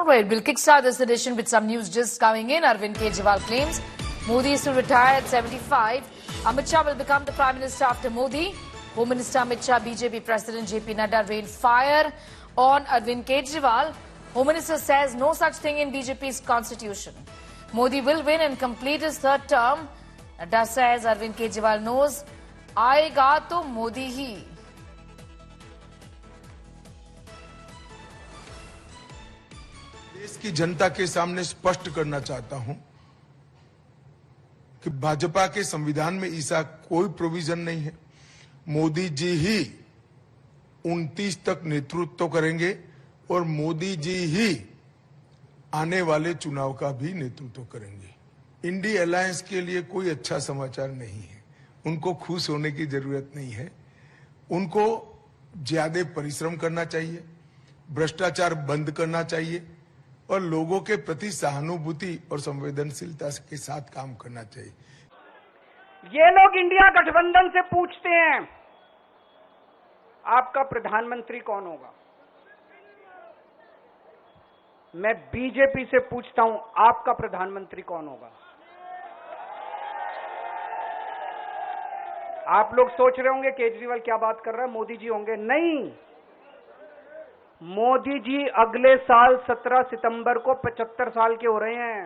All right, we'll kickstart this edition with some news just coming in. Arvind Kejriwal claims Modi is to retire at 75. Amit Shah will become the Prime Minister after Modi. Home Minister Amit Shah, BJP President JP Nadda rained fire on Arvind Kejriwal. Home Minister says no such thing in BJP's constitution. Modi will win and complete his third term. Nadda says Arvind Kejriwal knows, आएगा तो मोदी ही. देश की जनता के सामने स्पष्ट करना चाहता हूं कि भाजपा के संविधान में ऐसा कोई प्रोविजन नहीं है. मोदी जी ही 29 तक नेतृत्व करेंगे और मोदी जी ही आने वाले चुनाव का भी नेतृत्व करेंगे. इंडी अलायंस के लिए कोई अच्छा समाचार नहीं है. उनको खुश होने की जरूरत नहीं है. उनको ज्यादा परिश्रम करना चाहिए, भ्रष्टाचार बंद करना चाहिए और लोगों के प्रति सहानुभूति और संवेदनशीलता के साथ काम करना चाहिए. ये लोग इंडिया गठबंधन से पूछते हैं आपका प्रधानमंत्री कौन होगा. मैं बीजेपी से पूछता हूं आपका प्रधानमंत्री कौन होगा. आप लोग सोच रहे होंगे केजरीवाल क्या बात कर रहा है, मोदी जी होंगे. नहीं, मोदी जी अगले साल 17 सितंबर को 75 साल के हो रहे हैं.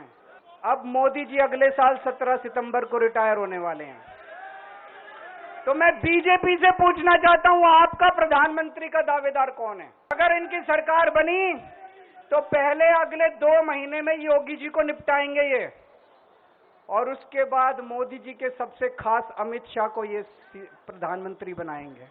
अब मोदी जी अगले साल 17 सितंबर को रिटायर होने वाले हैं. तो मैं बीजेपी से पूछना चाहता हूं आपका प्रधानमंत्री का दावेदार कौन है. अगर इनकी सरकार बनी तो पहले अगले 2 महीने में योगी जी को निपटाएंगे ये, और उसके बाद मोदी जी के सबसे खास अमित शाह को ये प्रधानमंत्री बनाएंगे.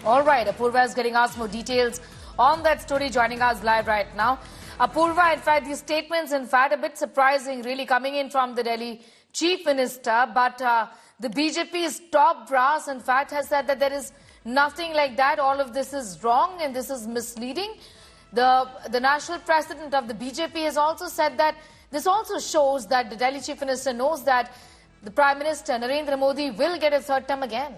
All right, Apurva is getting us more details on that story, joining us live right now. Apurva, in fact, these statements, in fact, a bit surprising, really coming in from the Delhi Chief Minister, but the BJP's top brass, in fact, has said that there is nothing like that. All of this is wrong and this is misleading. The national president of the BJP has also said that this also shows that the Delhi Chief Minister knows that the Prime Minister, Narendra Modi, will get a third term again.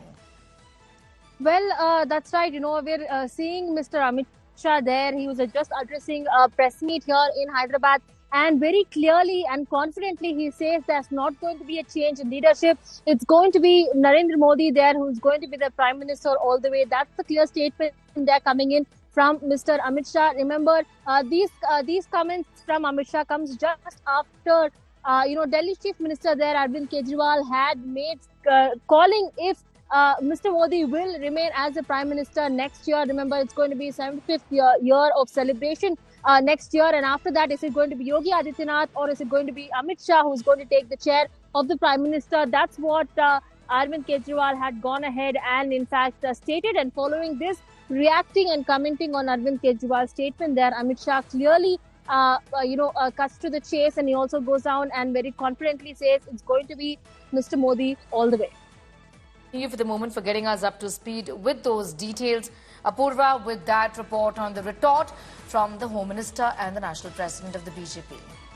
Well, that's right. You know, we're seeing Mr. Amit Shah there. He was just addressing a press meet here in Hyderabad. And very clearly and confidently, he says there's not going to be a change in leadership. It's going to be Narendra Modi there who's going to be the Prime Minister all the way. That's the clear statement they're coming in from Mr. Amit Shah. Remember, these comments from Amit Shah comes just after, Delhi Chief Minister there, Arvind Kejriwal, had made calling if Mr. Modi will remain as the Prime Minister next year. Remember, it's going to be 75th year of celebration next year. And after that, is it going to be Yogi Adityanath or is it going to be Amit Shah who's going to take the chair of the Prime Minister? That's what Arvind Kejriwal had gone ahead and in fact stated. And following this, reacting and commenting on Arvind Kejriwal's statement there, Amit Shah clearly cuts to the chase, and he also goes down and very confidently says it's going to be Mr. Modi all the way. Thank you for the moment for getting us up to speed with those details. Apurva with that report on the retort from the Home Minister and the National President of the BJP.